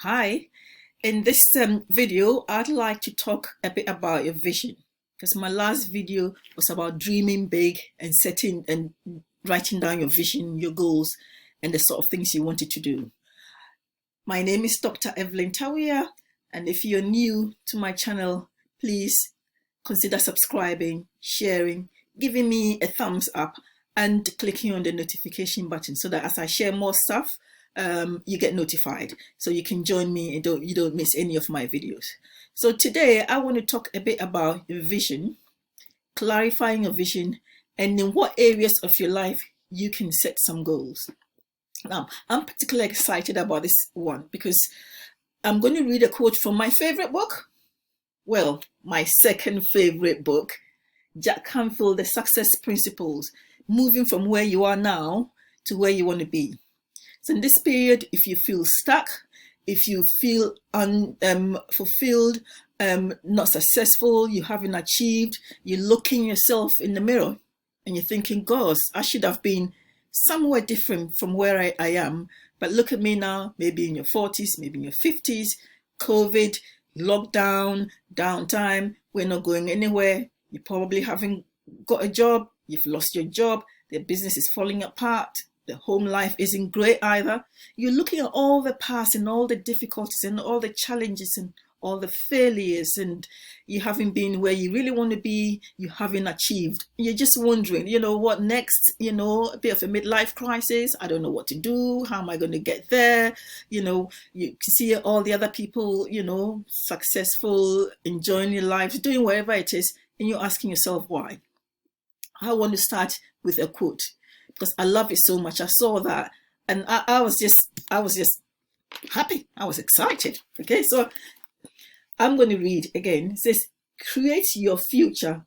Hi, in this video, I'd like to talk a bit about your vision because my last video was about dreaming big and setting and writing down your vision, your goals, and the sort of things you wanted to do. My name is Dr. Evelyn Tawia, and if you're new to my channel, please consider subscribing, sharing, giving me a thumbs up, and clicking on the notification button so that as I share more stuff, you get notified, so you can join me and you don't miss any of my videos. So today I want to talk a bit about your vision, clarifying your vision, and in what areas of your life you can set some goals. Now, I'm particularly excited about this one because I'm going to read a quote from my favorite book. Well, my second favorite book, Jack Canfield, The Success Principles, moving from where you are now to where you want to be. So in this period, if you feel stuck, if you feel unfulfilled, not successful, you haven't achieved, you're looking yourself in the mirror and you're thinking, gosh, I should have been somewhere different from where I am. But look at me now, maybe in your 40s, maybe in your 50s, COVID, lockdown, downtime, we're not going anywhere. You probably haven't got a job, you've lost your job, the business is falling apart, the home life isn't great either. You're looking at all the past and all the difficulties and all the challenges and all the failures, and you haven't been where you really want to be, you haven't achieved. You're just wondering, what next? A bit of a midlife crisis. I don't know what to do. How am I going to get there? You see all the other people, successful, enjoying their lives, doing whatever it is, and you're asking yourself why. I want to start with a quote because I love it so much. I saw that and I was just happy. I was excited. Okay, so I'm going to read again. It says, create your future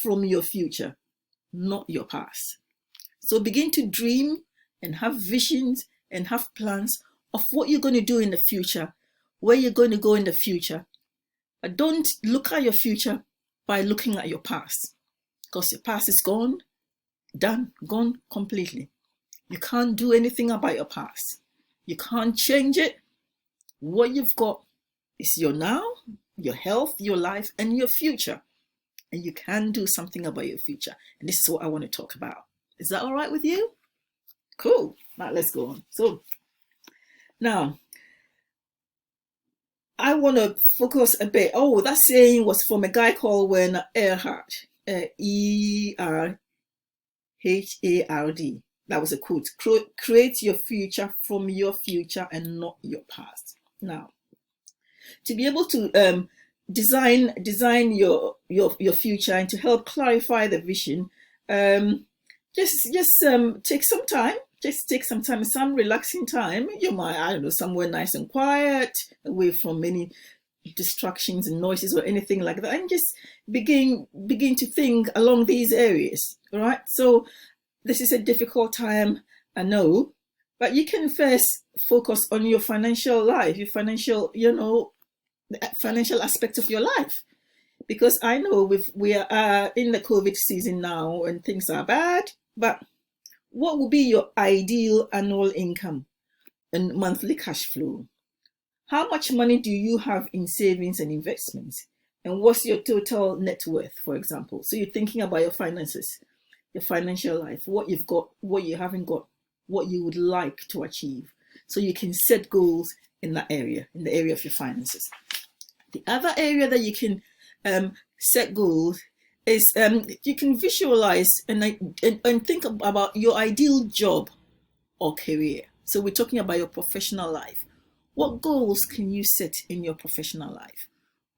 from your future, not your past. So begin to dream and have visions and have plans of what you're going to do in the future, where you're going to go in the future. But don't look at your future by looking at your past, because your past is gone, done, gone completely. You can't do anything about your past. You can't change it. What you've got is your now, your health, your life, and your future. And you can do something about your future. And this is what I want to talk about. Is that all right with you? Cool. Now let's go on. So now I want to focus a bit. Oh, that saying was from a guy called Werner Erhard. Erhard. That was a quote. Create your future from your future and not your past. Now, to be able to design your future and to help clarify the vision, just take some time. Just take some time, some relaxing time. You might, I don't know, somewhere nice and quiet, away from any distractions and noises or anything like that, and just begin to think along these areas. All right, so this is a difficult time, I know, but you can first focus on your financial life, your financial, the financial aspect of your life, because I know we are in the COVID season now and things are bad. But what will be your ideal annual income and monthly cash flow? How much money do you have in savings and investments? And what's your total net worth, for example? So you're thinking about your finances, your financial life, what you've got, what you haven't got, what you would like to achieve. So you can set goals in that area, in the area of your finances. The other area that you can set goals is you can visualize and think about your ideal job or career. So we're talking about your professional life. What goals can you set in your professional life?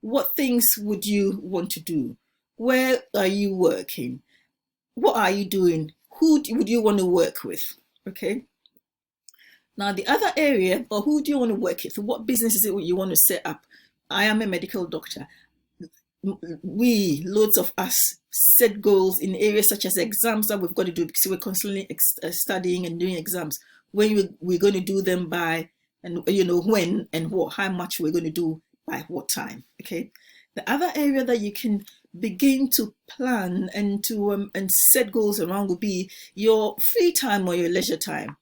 What things would you want to do? Where are you working? What are you doing? Who would you want to work with? Okay. Now the other area, or who do you want to work with? What business is it you want to set up? I am a medical doctor. Loads of us set goals in areas such as exams that we've got to do, because we're constantly studying and doing exams. When we're going to do them by, and when and what, how much we're going to do by what time. Okay. The other area that you can begin to plan and to and set goals around will be your free time or your leisure time.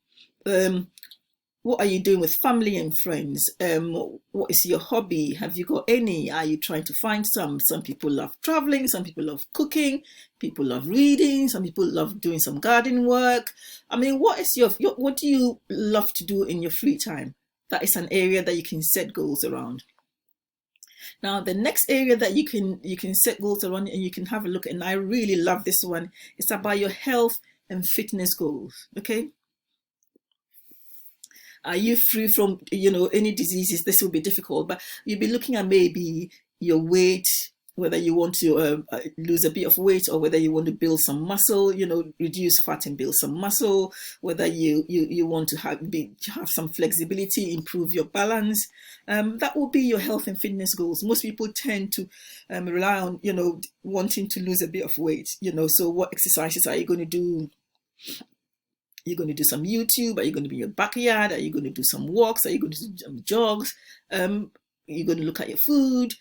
What are you doing with family and friends? What is your hobby? Have you got any? Are you trying to find some? Some people love traveling, some people love cooking, people love reading, some people love doing some garden work. I mean, what is your what do you love to do in your free time? That is an area that you can set goals around. Now, the next area that you can set goals around and you can have a look at, and I really love this one, it's about your health and fitness goals. Okay. Are you free from, any diseases? This will be difficult, but you'll be looking at maybe your weight, whether you want to lose a bit of weight or whether you want to build some muscle, reduce fat and build some muscle, whether you want to have some flexibility, improve your balance. That will be your health and fitness goals. Most people tend to rely on, wanting to lose a bit of weight, so what exercises are you going to do? You're going to do some YouTube? Are you going to be in your backyard? Are you going to do some walks? Are you going to do some jogs? You're going to look at your food?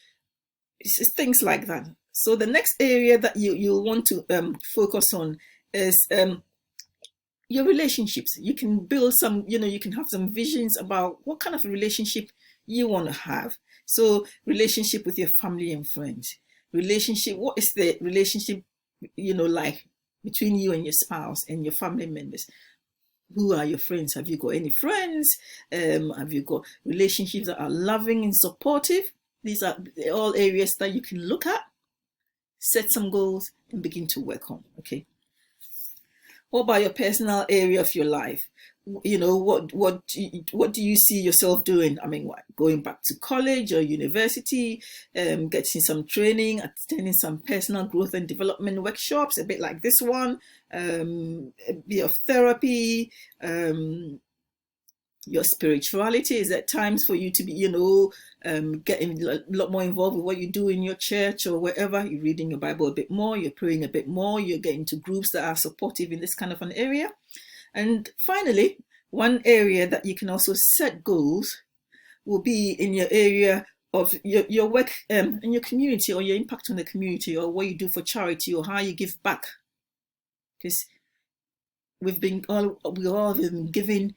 It's things like that. So the next area that you want to focus on is your relationships. You can build some, you can have some visions about what kind of a relationship you want to have. So relationship with your family and friends. Relationship, what is the relationship, like between you and your spouse and your family members? Who are your friends? Have you got any friends? Have you got relationships that are loving and supportive? These are all areas that you can look at, set some goals, and begin to work on. Okay. What about your personal area of your life? What do you see yourself doing? I mean, what, going back to college or university, getting some training, attending some personal growth and development workshops, a bit like this one, a bit of therapy, your spirituality. Is at times for you to be, getting a lot more involved with what you do in your church or wherever. You're reading your Bible a bit more, you're praying a bit more, you're getting to groups that are supportive in this kind of an area. And finally, one area that you can also set goals will be in your area of your work in your community, or your impact on the community, or what you do for charity, or how you give back. Because we all have been given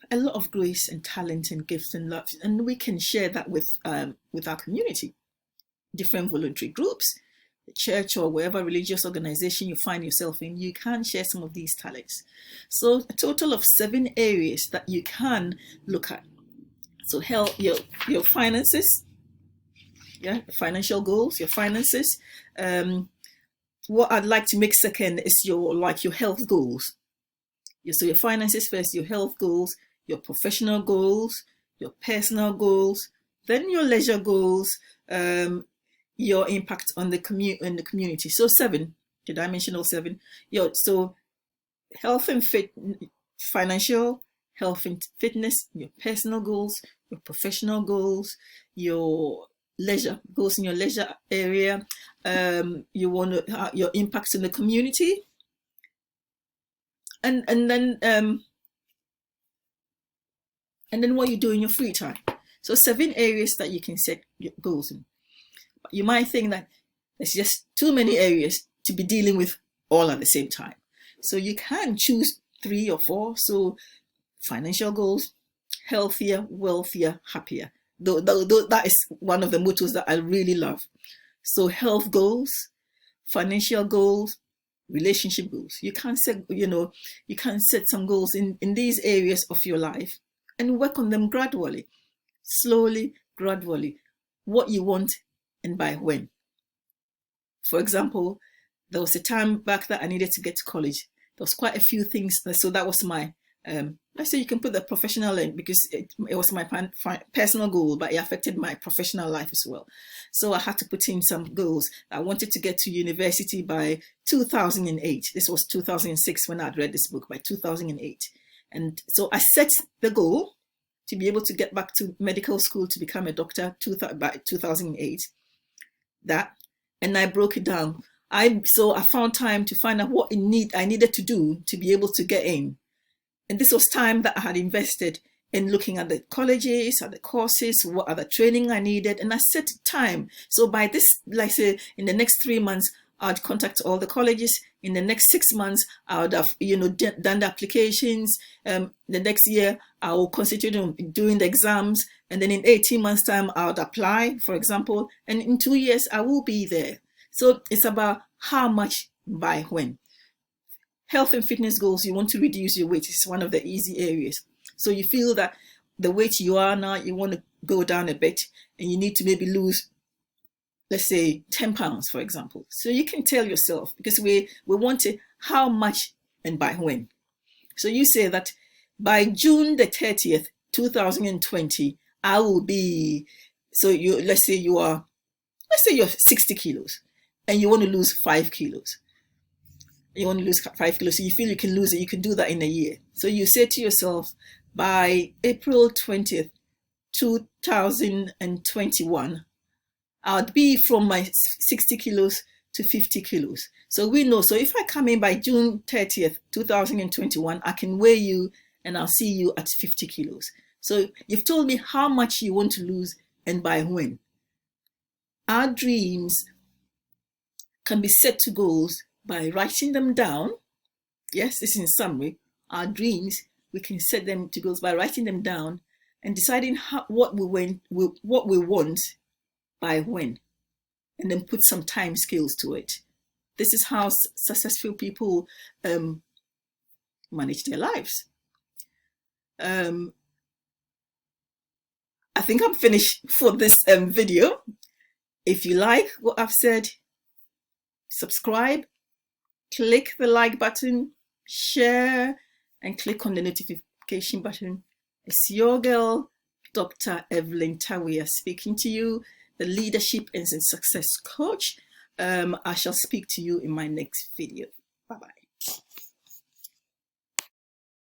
a lot of grace and talent and gifts and love, and we can share that with our community, different voluntary groups, the church, or whatever religious organization you find yourself in. You can share some of these talents. So a total of 7 areas that you can look at. So your finances, financial goals, your finances. What I'd like to make second is your health goals. So your finances first, your health goals, your professional goals, your personal goals, then your leisure goals, your impact on the community. So 7. Did I mention all 7? So health and financial, health and fitness, your personal goals, your professional goals, your leisure goals in your leisure area. You want to your impacts in the community, and then what you do in your free time. So 7 areas that you can set your goals in. You might think that there's just too many areas to be dealing with all at the same time. So you can choose 3 or 4. So financial goals, healthier, wealthier, happier. That is one of the mottos that I really love. So health goals, financial goals, relationship goals. You can set some goals in these areas of your life and work on them gradually, slowly, gradually. What you want and by when. For example, there was a time back that I needed to get to college. There was quite a few things. So that was my, let's say you can put the professional in, because it was my personal goal, but it affected my professional life as well. So I had to put in some goals. I wanted to get to university by 2008. This was 2006 when I'd read this book, by 2008. And so I set the goal to be able to get back to medical school to become a doctor by 2008. And I broke it down. So I found time to find out what I needed to do to be able to get in. And this was time that I had invested in looking at the colleges, at the courses, what other training I needed. And I set time. So by this, like say, in the next 3 months, I'd contact all the colleges. In the next 6 months, I would have, done the applications. The next year, I will concentrate on doing the exams, and then in 18 months time I would apply, for example, and in 2 years I will be there. So it's about how much by when. Health and fitness goals, you want to reduce your weight. It's one of the easy areas. So you feel that the weight you are now, you want to go down a bit, and you need to maybe lose, let's say 10 pounds, for example. So you can tell yourself, because we want it, how much and by when. So you say that by June the 30th, 2020, I will be, so let's say you're 60 kilos and you want to lose 5 kilos. You want to lose 5 kilos, so you feel you can lose it. You can do that in a year. So you say to yourself, by April 20th, 2021, I'll be from my 60 kilos to 50 kilos. So we know, so if I come in by June 30th, 2021, I can weigh you and I'll see you at 50 kilos. So you've told me how much you want to lose and by when. Our dreams can be set to goals by writing them down. Yes, this is in summary. Our dreams, we can set them to goals by writing them down and deciding what we want by when, and then put some time scales to it. This is how successful people manage their lives. I think I'm finished for this video. If you like what I've said, subscribe, click the like button, share, and click on the notification button. It's your girl, Dr. Evelyn Tawia, speaking to you, the leadership and success coach. I shall speak to you in my next video. Bye-bye.